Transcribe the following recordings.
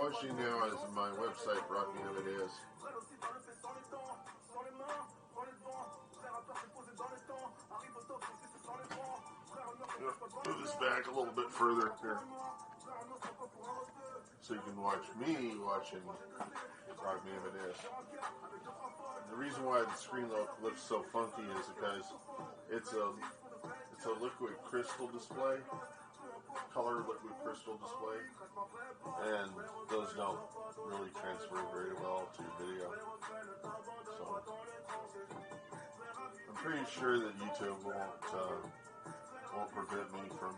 watching now is my website, Rocky How It Is. Move this back a little bit further here, so you can watch me watching Rocky How It Is. The reason why the screen looks so funky is because it's a liquid crystal display, color liquid crystal display, and those don't really transfer very well to video. So I'm pretty sure that YouTube won't prevent me from.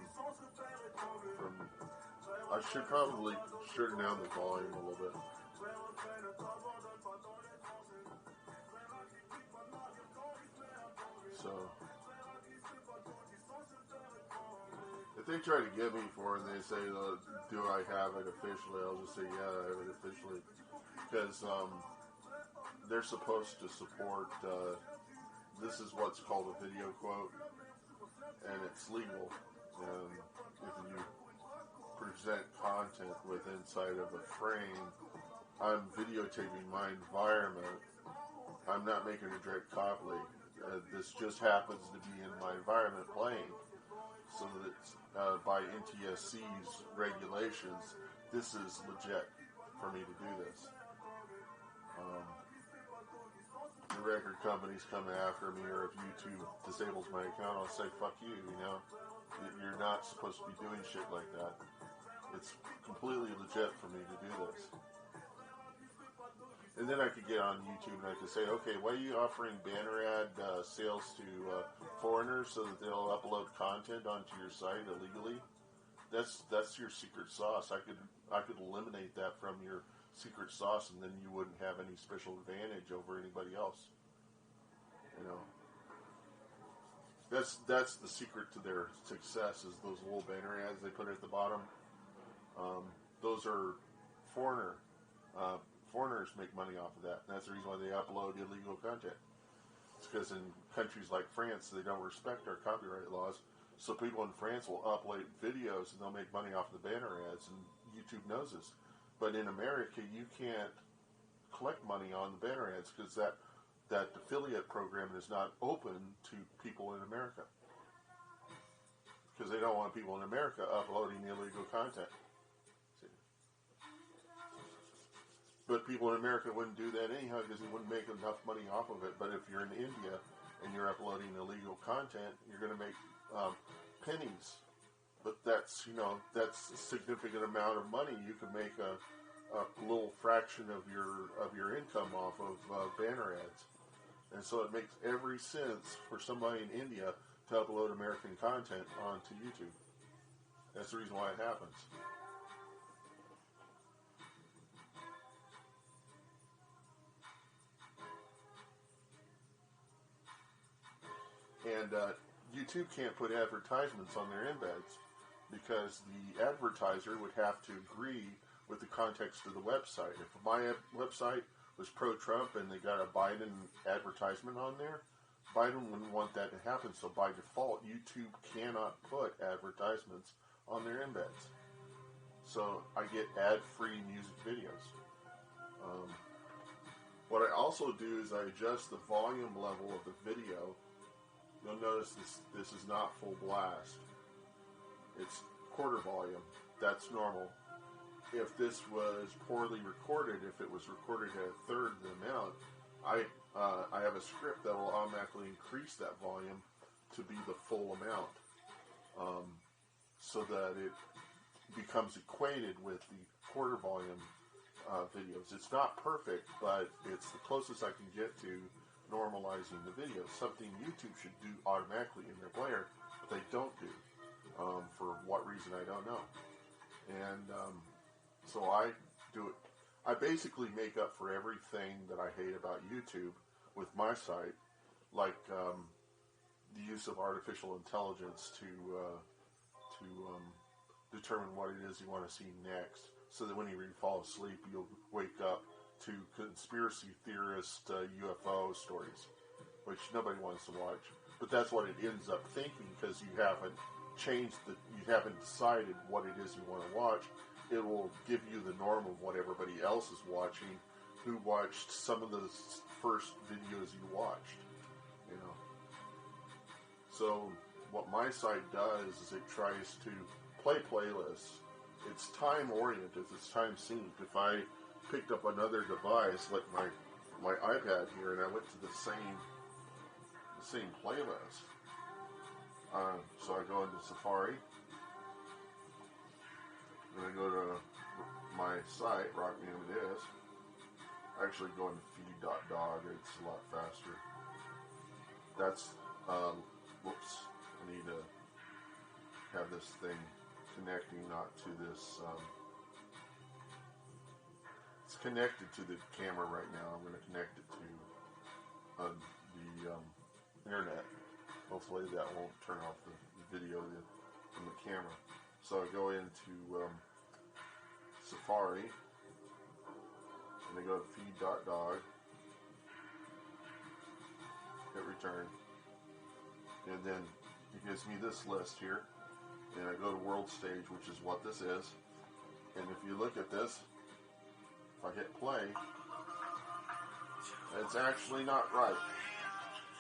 I should probably shorten down the volume a little bit. So if they try to get me for it and they say, do I have it officially, I'll just say, yeah, I have it officially. Because they're supposed to support, this is what's called a video quote, and it's legal. And if you present content with inside of a frame, I'm videotaping my environment. I'm not making a direct copy. This just happens to be in my environment playing. So that by NTSC's regulations, this is legit for me to do this. The record companies come after me, or if YouTube disables my account, I'll say, fuck you, You're not supposed to be doing shit like that. It's completely legit for me to do this. And then I could get on YouTube and I could say, okay, why are you offering banner ad sales to foreigners so that they'll upload content onto your site illegally? That's your secret sauce. I could eliminate that from your secret sauce, and then you wouldn't have any special advantage over anybody else. That's the secret to their success, is those little banner ads they put at the bottom. Those are foreigners make money off of that. And that's the reason why they upload illegal content. It's because in countries like France, they don't respect our copyright laws. So people in France will upload videos and they'll make money off the banner ads, and YouTube knows this. But in America, you can't collect money on the banner ads because that affiliate program is not open to people in America. Because they don't want people in America uploading illegal content. But people in America wouldn't do that anyhow because they wouldn't make enough money off of it. But if you're in India and you're uploading illegal content, you're going to make pennies. But that's a significant amount of money. You can make a little fraction of your income off of banner ads. And so it makes every sense for somebody in India to upload American content onto YouTube. That's the reason why it happens. And YouTube can't put advertisements on their embeds because the advertiser would have to agree with the context of the website. If my website was pro-Trump and they got a Biden advertisement on there, Biden wouldn't want that to happen. So by default, YouTube cannot put advertisements on their embeds. So I get ad-free music videos. What I also do is I adjust the volume level of the video. You'll notice this is not full blast. It's quarter volume. That's normal. If this was poorly recorded, if it was recorded at a third the amount, I have a script that will automatically increase that volume to be the full amount, so that it becomes equated with the quarter volume videos. It's not perfect, but it's the closest I can get to normalizing the video, something YouTube should do automatically in their player, but they don't do. For what reason, I don't know. And so I do it. I basically make up for everything that I hate about YouTube with my site, like the use of artificial intelligence to determine what it is you want to see next, so that when you fall asleep, you'll wake up to conspiracy theorist UFO stories, which nobody wants to watch. But that's what it ends up thinking, because you haven't decided what it is you want to watch. it will give you the norm of what everybody else is watching, who watched some of the first videos you watched, you know. So what my site does is it tries to play playlists. It's time oriented, it's time synced. If I picked up another device like my iPad here and I went to the same playlist, so I go into Safari, and I go to my site, Rock Me It Is. I actually go into feed.dog, it's a lot faster. That's, whoops, I need to have this thing connecting, not to this, it's connected to the camera right now. I'm going to connect it to the internet. Hopefully that won't turn off the video from the camera. So I go into Safari, and I go to feed.dog, hit return, and then it gives me this list here, and I go to world stage, which is what this is, and if you look at this, if I hit play, it's actually not right.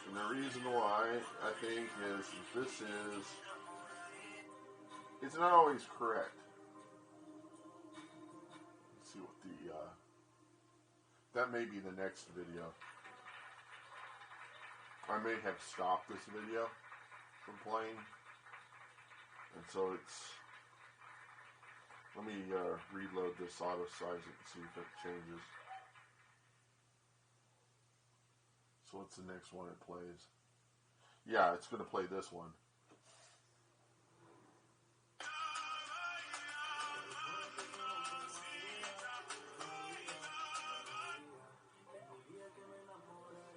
And the reason why, I think, is this is, it's not always correct. Let's see what the, that may be the next video. I may have stopped this video from playing. And so it's, let me reload this, auto size it, and see if it changes. So what's the next one it plays? Yeah, it's going to play this one.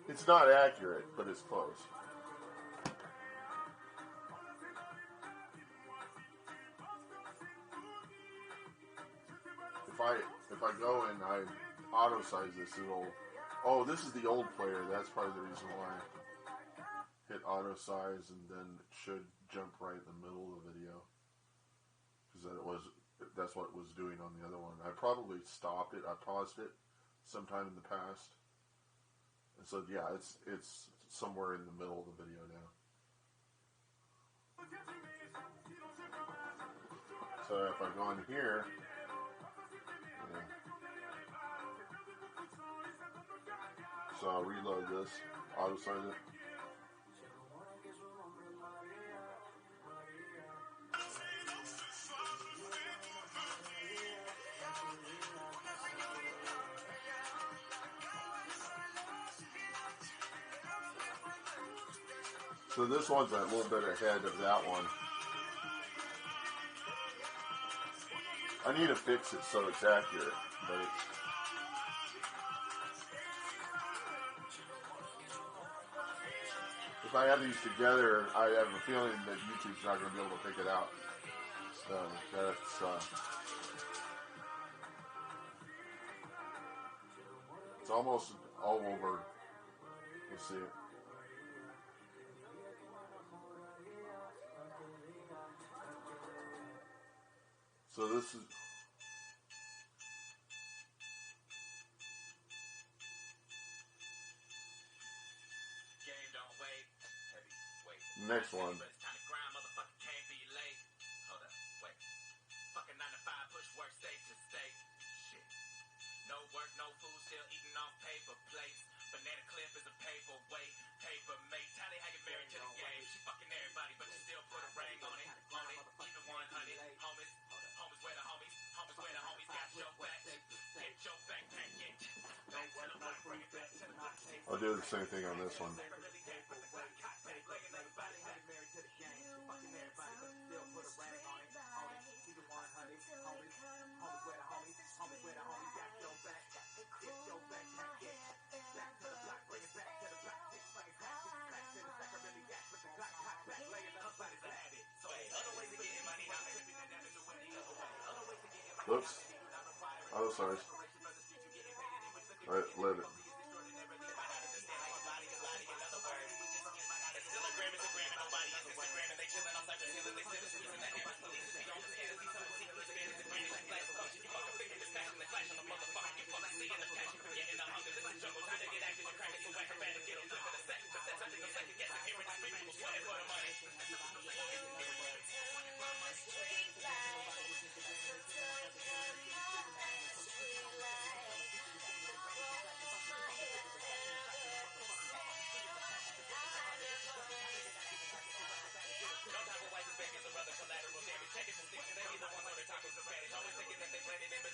It's not accurate, but it's close. If I go and I auto size this, it'll, oh, this is the old player. That's probably the reason why I hit auto size, and then it should jump right in the middle of the video, because that's what it was doing on the other one. I probably stopped it. I paused it sometime in the past, and so yeah, it's somewhere in the middle of the video now. So if I go in here. So I'll reload this, auto size it. So this one's a little bit ahead of that one. I need to fix it so it's accurate, but it's, if I have these together, I have a feeling that YouTube's not going to be able to pick it out. So that's, it's almost all over. Let's see it. So this is, next one. No work, no food, still eating off paper plates. Banana clip is a paperweight, paper mate. Tally how you married to the game. She fucking everybody, but you still put a ring on it. Even 100 homies, homies where the homies, homies where the homies got your back. Get your backpack, get. Don't tell them why, bring it back to the box. I'll do the same thing on this one. Oops. Oh, sorry. Alright, let it.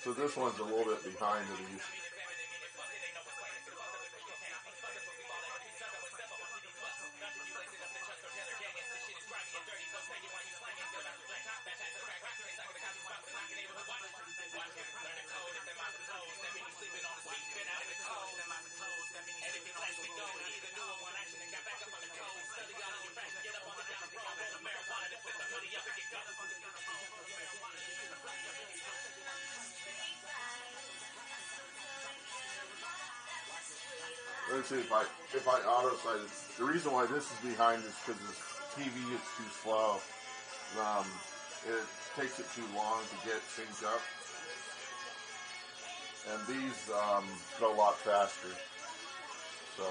So this one's a little bit behind these. Let's see if I auto sight it. The reason why this is behind is because this TV is too slow. It takes it too long to get synced up, and these go a lot faster. So.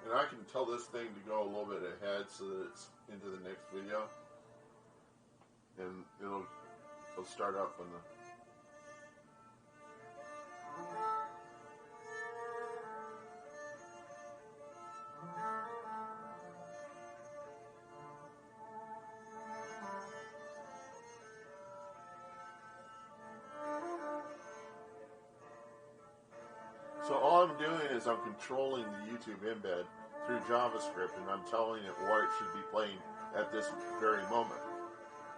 And I can tell this thing to go a little bit ahead so that it's into the next video. And it'll start up when the... So all I'm doing is I'm controlling the YouTube embed through JavaScript, and I'm telling it what it should be playing at this very moment.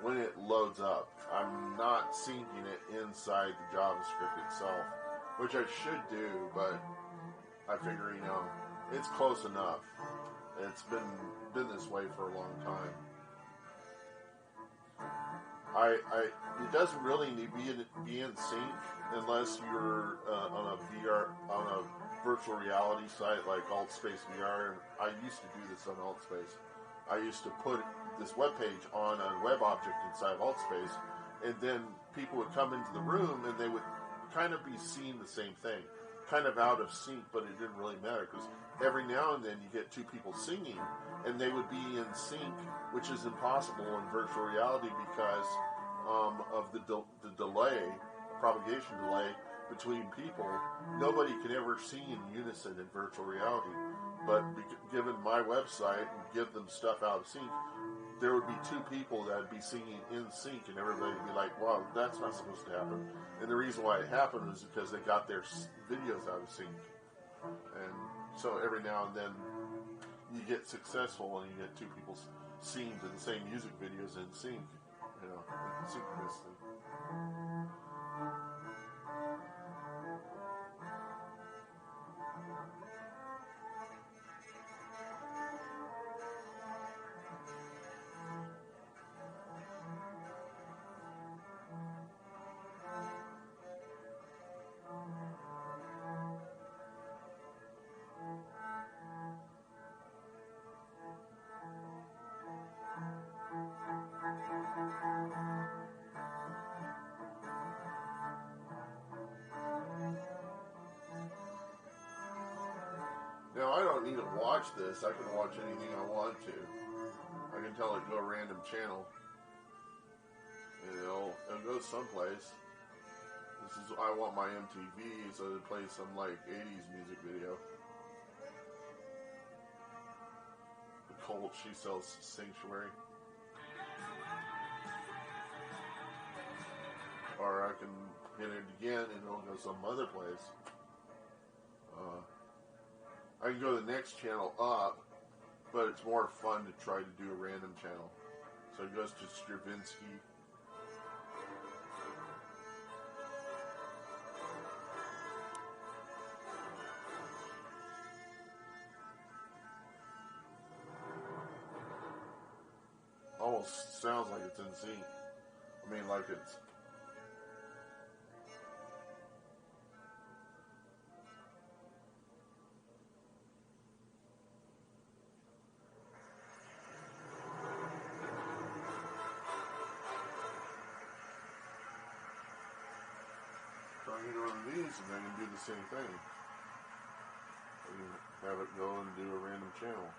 When it loads up, I'm not syncing it inside the JavaScript itself, which I should do, but I figure, it's close enough. It's been this way for a long time. It doesn't really need to be in sync unless you're on a virtual reality site like AltSpace VR. I used to do this on AltSpace. I used to put this web page on a web object inside AltSpace, and then people would come into the room and they would kind of be seeing the same thing, kind of out of sync, but it didn't really matter because every now and then you get two people singing and they would be in sync, which is impossible in virtual reality because of the delay, propagation delay between people. Nobody can ever sing in unison in virtual reality. But given my website and give them stuff out of sync, there would be two people that would be singing in sync, and everybody would be like, wow, that's not supposed to happen. And the reason why it happened was because they got their videos out of sync. And so every now and then you get successful and you get two people singing to the same music videos in sync, synchronously. Now, I don't need to watch this. I can watch anything I want to. I can tell it to go a random channel. And it'll go someplace. I want my MTV, so it plays some, 80s music video. The Colt, she sells Sanctuary. Or I can hit it again, and it'll go some other place. I can go to the next channel up, but it's more fun to try to do a random channel. So it goes to Stravinsky. Oh, almost sounds like it's in sync. I mean, like it's... So I can go to these and I can do the same thing. I can have it go and do a random channel.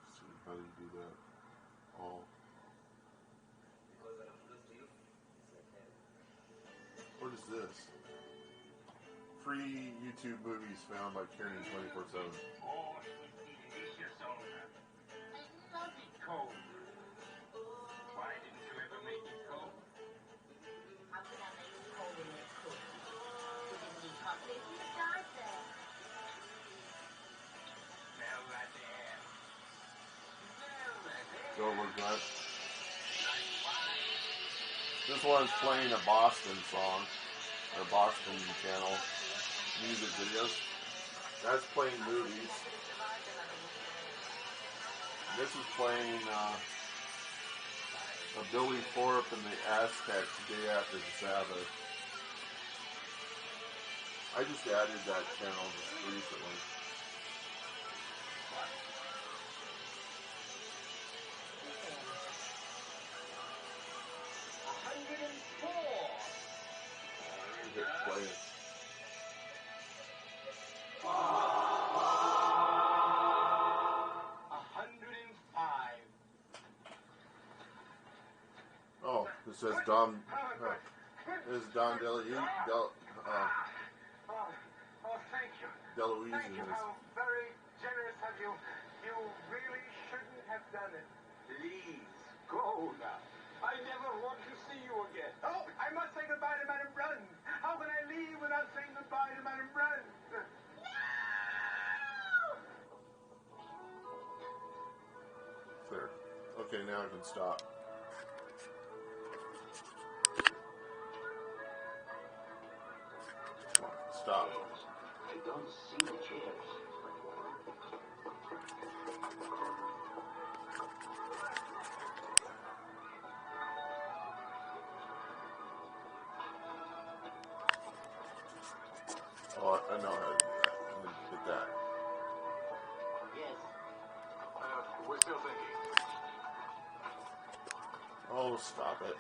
Let's see, how do you do that? All. What is this? Free YouTube movies found by carrying 24/7. Oh, delicious owner. I love it cold. Why didn't you ever make it cold? How could I make it cold when it's cold? We didn't need coffee. We died there. Smell that air. Smell that air. Don't look that. Like wine. This one's playing a Boston song, or Boston channel, music videos. That's playing movies. This is playing a Billy Thorpe and the Aztecs Day After the Sabbath. I just added that channel just recently. Hit play it. Oh, this says Don. This is Don DeLuise. Oh, thank you. DeLuise Thank in you. this. How very generous of you. You really shouldn't have done it. Please, go now. I never want to see you again. Oh, I must say goodbye to Madame Brun. How can I leave without saying goodbye to Madame Brun? There. Okay, now I can stop. Come on, stop. I don't see the chairs. Oh, I know how to do that. I'm going to hit that. Yes. We're still thinking. Oh, stop it.